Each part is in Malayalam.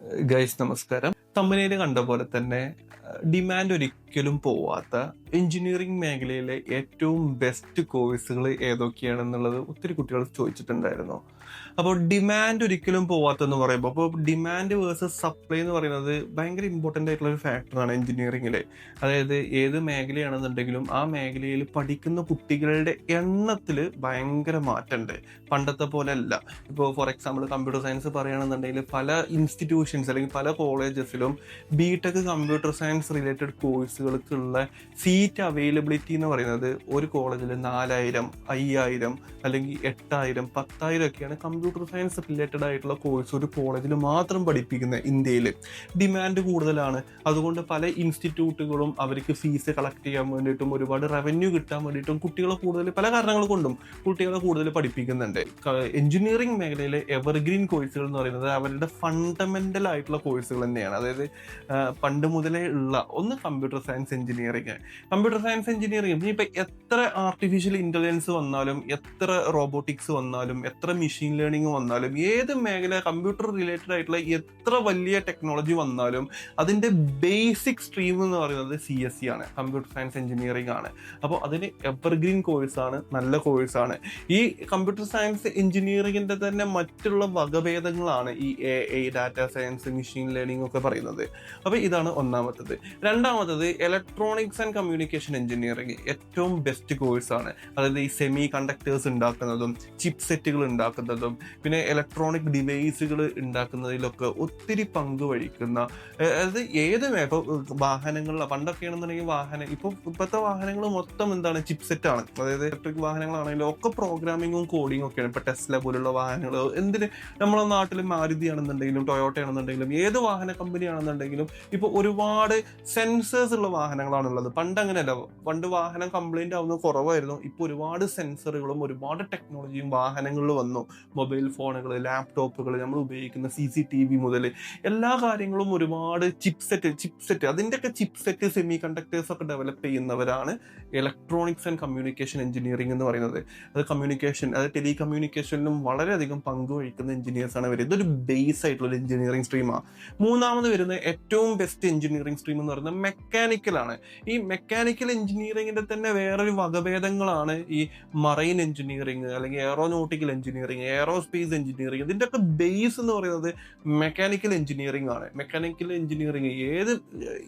ഗൈസ് നമസ്കാരം. തമ്പനയിൽ കണ്ട പോലെ തന്നെ ഡിമാൻഡ് ഒരിക്കലും പോവാത്ത എഞ്ചിനീയറിംഗ് മേഖലയിലെ ഏറ്റവും ബെസ്റ്റ് കോഴ്സുകൾ ഏതൊക്കെയാണെന്നുള്ളത് ഒത്തിരി കുട്ടികൾ ചോദിച്ചിട്ടുണ്ടായിരുന്നു. അപ്പോൾ ഡിമാൻഡ് ഒരിക്കലും പോവാത്തെന്ന് പറയുമ്പോൾ അപ്പോൾ ഡിമാൻഡ് വേഴ്സസ് സപ്ലൈ എന്ന് പറയുന്നത് ഭയങ്കര ഇമ്പോർട്ടൻ്റ് ആയിട്ടുള്ള ഒരു ഫാക്ടറാണ് എഞ്ചിനീയറിംഗിൽ. അതായത് ഏത് മേഖലയാണെന്നുണ്ടെങ്കിലും ആ മേഖലയിൽ പഠിക്കുന്ന കുട്ടികളുടെ എണ്ണത്തിൽ ഭയങ്കര മാറ്റമുണ്ട്. പണ്ടത്തെ പോലെ അല്ല. ഇപ്പോൾ ഫോർ എക്സാമ്പിൾ കമ്പ്യൂട്ടർ സയൻസ് പറയുകയാണെന്നുണ്ടെങ്കിൽ പല ഇൻസ്റ്റിറ്റ്യൂഷൻസ് അല്ലെങ്കിൽ പല കോളേജസിലും ബിടെക് കമ്പ്യൂട്ടർ സയൻസ് റിലേറ്റഡ് കോഴ്സുകൾക്കുള്ള സീറ്റ് അവൈലബിലിറ്റി എന്ന് പറയുന്നത് ഒരു കോളേജിൽ 4000, 5000 അല്ലെങ്കിൽ 8000, 10,000 ഒക്കെയാണ് കമ്പ്യൂട്ടർ സയൻസ് റിലേറ്റഡ് ആയിട്ടുള്ള കോഴ്സ് ഒരു കോളേജിൽ മാത്രം പഠിപ്പിക്കുന്നത്. ഇന്ത്യയിൽ ഡിമാൻഡ് കൂടുതലാണ്. അതുകൊണ്ട് പല ഇൻസ്റ്റിറ്റ്യൂട്ടുകളും അവർക്ക് ഫീസ് കളക്ട് ചെയ്യാൻ വേണ്ടിയിട്ടും ഒരുപാട് റവന്യൂ കിട്ടാൻ വേണ്ടിയിട്ടും കുട്ടികളെ കൂടുതൽ പല കാരണങ്ങൾ കൊണ്ടും കുട്ടികളെ കൂടുതൽ പഠിപ്പിക്കുന്നുണ്ട്. എഞ്ചിനീയറിംഗ് മേഖലയിലെ എവർഗ്രീൻ കോഴ്സുകൾ എന്ന് പറയുന്നത് അവരുടെ ഫണ്ടമെന്റൽ ആയിട്ടുള്ള കോഴ്സുകൾ തന്നെയാണ്. അതായത് പണ്ട് മുതലേ ഉള്ള ഒന്ന് കമ്പ്യൂട്ടർ സയൻസ് എഞ്ചിനീയറിംഗ്. ഇനിയിപ്പോൾ എത്ര ആർട്ടിഫിഷ്യൽ ഇന്റലിജൻസ് വന്നാലും, എത്ര റോബോട്ടിക്സ് വന്നാലും, എത്ര മെഷീൻ ലേണിംഗ് വന്നാലും, ഏത് മേഖല കമ്പ്യൂട്ടർ റിലേറ്റഡ് ആയിട്ടുള്ള എത്ര വലിയ ടെക്നോളജി വന്നാലും അതിന്റെ ബേസിക് സ്ട്രീം എന്ന് പറയുന്നത് CSE ആണ്, കമ്പ്യൂട്ടർ സയൻസ് എഞ്ചിനീയറിംഗ് ആണ്. അപ്പോൾ അതിന് എവർഗ്രീൻ കോഴ്സാണ്, നല്ല കോഴ്സാണ്. ഈ കമ്പ്യൂട്ടർ സയൻസ് എഞ്ചിനീയറിംഗിന്റെ തന്നെ മറ്റുള്ള വകഭേദങ്ങളാണ് ഈ AI, data science, machine learning ഒക്കെ പറയുന്നത്. അപ്പോൾ ഇതാണ് ഒന്നാമത്തത്. രണ്ടാമത്തത് ഇലക്ട്രോണിക്സ് ആൻഡ് കമ്മ്യൂണിക്കേഷൻ എഞ്ചിനീയറിംഗ് ഏറ്റവും ബെസ്റ്റ് കോഴ്സാണ്. അതായത് ഈ സെമി കണ്ടക്ടേഴ്സ് ഉണ്ടാക്കുന്നതും ചിപ്പ് സെറ്റുകൾ ഉണ്ടാക്കുന്നതും പിന്നെ ഇലക്ട്രോണിക് ഡിവൈസുകൾ ഉണ്ടാക്കുന്നതിലൊക്കെ ഒത്തിരി പങ്ക് വഹിക്കുന്ന, അതായത് ഏത് ഇപ്പോൾ വാഹനങ്ങളിൽ പണ്ടൊക്കെ ആണെന്നുണ്ടെങ്കിൽ ഇപ്പോഴത്തെ വാഹനങ്ങൾ മൊത്തം എന്താണ്, ചിപ്പ് സെറ്റാണ്. അതായത് ഇലക്ട്രിക് വാഹനങ്ങളാണെങ്കിലും ഒക്കെ പ്രോഗ്രാമിങ്ങും കോഡിങ്ങും ഒക്കെയാണ്. ഇപ്പോൾ ടെസ്ല പോലുള്ള വാഹനങ്ങൾ, എന്തിന് നമ്മളെ നാട്ടിൽ മാരുതി ആണെന്നുണ്ടെങ്കിലും ടൊയോട്ട ആണെന്നുണ്ടെങ്കിലും ഏത് വാഹന കമ്പനി ആണെന്നുണ്ടെങ്കിലും ഇപ്പോൾ ഒരുപാട് സെൻസേഴ്സ് ഉള്ള വാഹനങ്ങളാണുള്ളത്. പണ്ട് അങ്ങനെയല്ല. പണ്ട് വാഹനം കംപ്ലൈന്റ് ആവുന്നത് കുറവായിരുന്നു. ഇപ്പോൾ ഒരുപാട് സെൻസറുകളും ഒരുപാട് ടെക്നോളജിയും വാഹനങ്ങളിൽ വന്നു. മൊബൈൽ ഫോണുകൾ, ലാപ്ടോപ്പുകൾ, നമ്മൾ ഉപയോഗിക്കുന്ന CCTV മുതൽ എല്ലാ കാര്യങ്ങളും ഒരുപാട് ചിപ്പ് സെറ്റ് അതിൻ്റെയൊക്കെ ചിപ്പ് സെറ്റ്, സെമി കണ്ടക്ടേഴ്സ് ഒക്കെ ഡെവലപ്പ് ചെയ്യുന്നവരാണ് ഇലക്ട്രോണിക്സ് ആൻഡ് കമ്മ്യൂണിക്കേഷൻ എഞ്ചിനീയറിംഗ് എന്ന് പറയുന്നത്. അത് ടെലി കമ്മ്യൂണിക്കേഷനിലും വളരെയധികം പങ്കുവഹിക്കുന്ന എഞ്ചിനീയേഴ്സാണ് ഇവർ. ഇതൊരു ബേസ് ആയിട്ടുള്ള എഞ്ചിനീയറിംഗ് സ്ട്രീമാണ്. മൂന്നാമത് വരുന്ന ഏറ്റവും ബെസ്റ്റ് എഞ്ചിനീയറിംഗ് സ്ട്രീം എന്ന് പറയുന്നത് മെക്കാനിക്കലാണ്. ഈ മെക്കാനിക്കൽ എഞ്ചിനീയറിംഗിന്റെ തന്നെ വേറൊരു വകഭേദങ്ങളാണ് ഈ മറൈൻ എഞ്ചിനീയറിംഗ് അല്ലെങ്കിൽ എയറോനോട്ടിക്കൽ എഞ്ചിനീയറിംഗ്, എയറോസ്പേസ് എഞ്ചിനീയറിംഗ്. ഇതിൻ്റെയൊക്കെ ബേസ് എന്ന് പറയുന്നത് മെക്കാനിക്കൽ എഞ്ചിനീയറിംഗ് ആണ്. മെക്കാനിക്കൽ എഞ്ചിനീയറിംഗ് ഏത്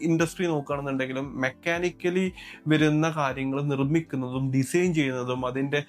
ഇൻഡസ്ട്രി നോക്കുകയാണെന്നുണ്ടെങ്കിലും മെക്കാനിക്കലി വരുന്ന കാര്യങ്ങൾ നിർമ്മിക്കുന്നതും ഡിസൈൻ ചെയ്യുന്നതും അതിൻ്റെ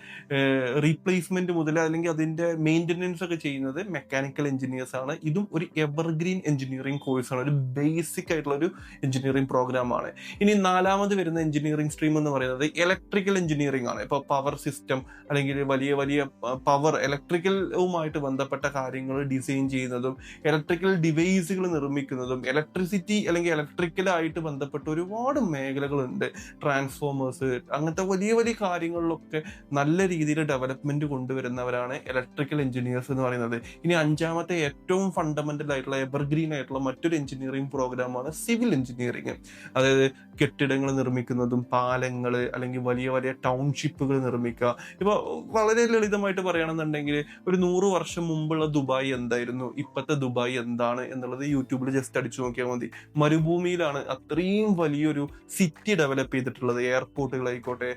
റീപ്ലേസ്മെന്റ് മുതൽ അല്ലെങ്കിൽ അതിൻ്റെ മെയിൻ്റനൻസ് ഒക്കെ ചെയ്യുന്നത് മെക്കാനിക്കൽ എഞ്ചിനീയേഴ്സ് ആണ്. ഇതും ഒരു എവർഗ്രീൻ എഞ്ചിനീയറിംഗ് കോഴ്സാണ്, ഒരു ബേസിക് ആയിട്ടുള്ള ഒരു എഞ്ചിനീയറിംഗ് പ്രോഗ്രാമാണ്. ഇനി നാലാമത് വരുന്ന എഞ്ചിനീയറിംഗ് സ്ട്രീം എന്ന് പറയുന്നത് ഇലക്ട്രിക്കൽ എഞ്ചിനീയറിംഗ് ആണ്. ഇപ്പോൾ പവർ സിസ്റ്റം അല്ലെങ്കിൽ വലിയ വലിയ പവർ ഇലക്ട്രിക്കലുമായിട്ട് ബന്ധപ്പെട്ട കാര്യങ്ങൾ ഡിസൈൻ ചെയ്യുന്നതും ഇലക്ട്രിക്കൽ ഡിവൈസുകൾ നിർമ്മിക്കുന്നതും ഇലക്ട്രിസിറ്റി അല്ലെങ്കിൽ ഇലക്ട്രിക്കലായിട്ട് ബന്ധപ്പെട്ട ഒരുപാട് മേഖലകളുണ്ട്. ട്രാൻസ്ഫോമേഴ്സ്, അങ്ങനത്തെ വലിയ വലിയ കാര്യങ്ങളിലൊക്കെ നല്ല രീതിയിൽ ഡെവലപ്മെന്റ് കൊണ്ടുവരുന്നവരാണ് ഇലക്ട്രിക്കൽ എഞ്ചിനീയേഴ്സ് എന്ന് പറയുന്നത്. ഇനി അഞ്ചാമത്തെ ഏറ്റവും ഫണ്ടമെന്റൽ ആയിട്ടുള്ള എവർഗ്രീൻ ആയിട്ടുള്ള മറ്റൊരു എഞ്ചിനീയറിംഗ് പ്രോഗ്രാമാണ് സിവിൽ എഞ്ചിനീയറിംഗ്. അതായത് കെട്ടിടങ്ങൾ നിർമ്മിക്കുന്നതും പാലങ്ങൾ അല്ലെങ്കിൽ വലിയ വലിയ ടൗൺഷിപ്പുകൾ നിർമ്മിക്കുക. ഇപ്പോൾ വളരെ ലളിതമായിട്ട് പറയുകയാണെന്നുണ്ടെങ്കിൽ ഒരു 100 വർഷം മുമ്പുള്ള ദുബായ് എന്തായിരുന്നു, ഇപ്പോഴത്തെ ദുബായ് എന്താണ് എന്നുള്ളത് യൂട്യൂബിൽ ജസ്റ്റ് അടിച്ചു നോക്കിയാൽ മതി. മരുഭൂമിയിലാണ് അത്രയും വലിയൊരു സിറ്റി ഡെവലപ്പ് ചെയ്തിട്ടുള്ളത്. എയർപോർട്ടുകളായിക്കോട്ടെ,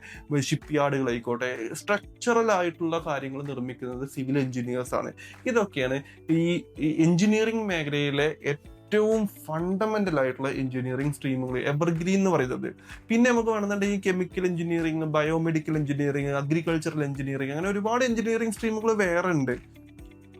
ഷിപ്പ് യാർഡുകളായിക്കോട്ടെ, സ്ട്രക്ചറൽ ആയിട്ടുള്ള കാര്യങ്ങൾ നിർമ്മിക്കുന്നത് സിവിൽ എഞ്ചിനീയേഴ്സ് ആണ്. ഇതൊക്കെയാണ് ഈ എഞ്ചിനീയറിംഗ് മേഖലയിലെ ഏറ്റവും ഫണ്ടമെന്റൽ ആയിട്ടുള്ള എഞ്ചിനീയറിംഗ് സ്ട്രീമുകൾ, എവർഗ്രീൻ എന്ന് പറയുന്നത്. പിന്നെ നമുക്ക് വേണമെന്നുണ്ടെങ്കിൽ chemical engineering, biomedical engineering, agricultural engineering, അങ്ങനെ ഒരുപാട് എഞ്ചിനീയറിംഗ് സ്ട്രീമുകൾ വേറെ ഉണ്ട്.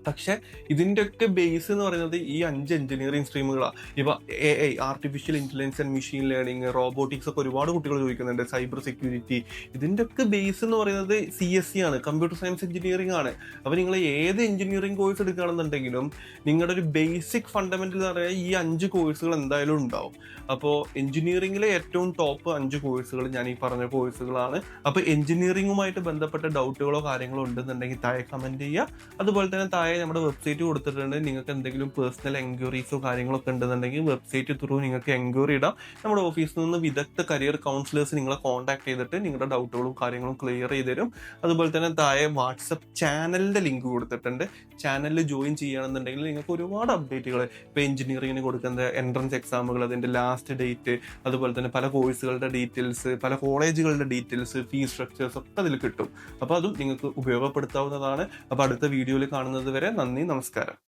പക്ഷെ ഇതിൻ്റെയൊക്കെ ബേസ് എന്ന് പറയുന്നത് ഈ 5 എഞ്ചിനീയറിംഗ് സ്ട്രീമുകളാണ്. ഇപ്പോൾ AI, artificial intelligence and machine learning, robotics ഒക്കെ ഒരുപാട് കുട്ടികൾ ചോദിക്കുന്നുണ്ട്, സൈബർ സെക്യൂരിറ്റി. ഇതിൻ്റെയൊക്കെ ബേസ് എന്ന് പറയുന്നത് CSE ആണ്, കമ്പ്യൂട്ടർ സയൻസ് എഞ്ചിനീയറിംഗ് ആണ്. അപ്പോൾ നിങ്ങൾ ഏത് എഞ്ചിനീയറിംഗ് കോഴ്സ് എടുക്കുകയാണെന്നുണ്ടെങ്കിലും നിങ്ങളുടെ ഒരു ബേസിക് ഫണ്ടമെന്റൽ എന്ന് പറയുന്നത് ഈ 5 കോഴ്സുകൾ എന്തായാലും ഉണ്ടാവും. അപ്പോൾ എഞ്ചിനീയറിംഗിലെ ഏറ്റവും ടോപ്പ് 5 കോഴ്സുകൾ ഞാൻ ഈ പറഞ്ഞ കോഴ്സുകളാണ്. അപ്പോൾ എഞ്ചിനീയറിംഗുമായിട്ട് ബന്ധപ്പെട്ട ഡൗട്ടുകളോ കാര്യങ്ങളോ ഉണ്ടെന്നുണ്ടെങ്കിൽ താഴെ കമന്റ് ചെയ്യുക. അതുപോലെ തന്നെ താഴെ താഴെ നമ്മുടെ വെബ്സൈറ്റ് കൊടുത്തിട്ടുണ്ട്. നിങ്ങൾക്ക് എന്തെങ്കിലും പേഴ്സണൽ എൻക്വയറീസോ കാര്യങ്ങളൊക്കെ ഉണ്ടെന്നുണ്ടെങ്കിൽ വെബ്സൈറ്റ് ത്രൂ നിങ്ങൾക്ക് എൻക്വയറി ഇടാം. നമ്മുടെ ഓഫീസിൽ നിന്ന് വിദഗ്ധ കരിയർ കൗൺസിലേഴ്സ് നിങ്ങളെ കോൺടാക്ട് ചെയ്തിട്ട് നിങ്ങളുടെ ഡൗട്ടുകളും കാര്യങ്ങളും ക്ലിയർ ചെയ്ത് തരും. അതുപോലെ തന്നെ താഴെ വാട്സപ്പ് ചാനലിന്റെ ലിങ്ക് കൊടുത്തിട്ടുണ്ട്. ചാനലിൽ ജോയിൻ ചെയ്യുകയാണെന്നുണ്ടെങ്കിൽ നിങ്ങൾക്ക് ഒരുപാട് അപ്ഡേറ്റുകൾ, ഇപ്പോൾ എഞ്ചിനീയറിംഗിന് കൊടുക്കുന്ന എൻട്രൻസ് എക്സാമുകൾ, അതിന്റെ ലാസ്റ്റ് ഡേറ്റ്, അതുപോലെ തന്നെ പല കോഴ്സുകളുടെ ഡീറ്റെയിൽസ്, പല കോളേജുകളുടെ ഡീറ്റെയിൽസ്, ഫീസ് സ്ട്രക്ചേഴ്സ് ഒക്കെ അതിൽ കിട്ടും. അപ്പോൾ അതും നിങ്ങൾക്ക് ഉപയോഗപ്പെടുത്താവുന്നതാണ്. അപ്പോൾ അടുത്ത വീഡിയോയിൽ കാണുന്നത് വരെ നന്ദി, നമസ്കാരം.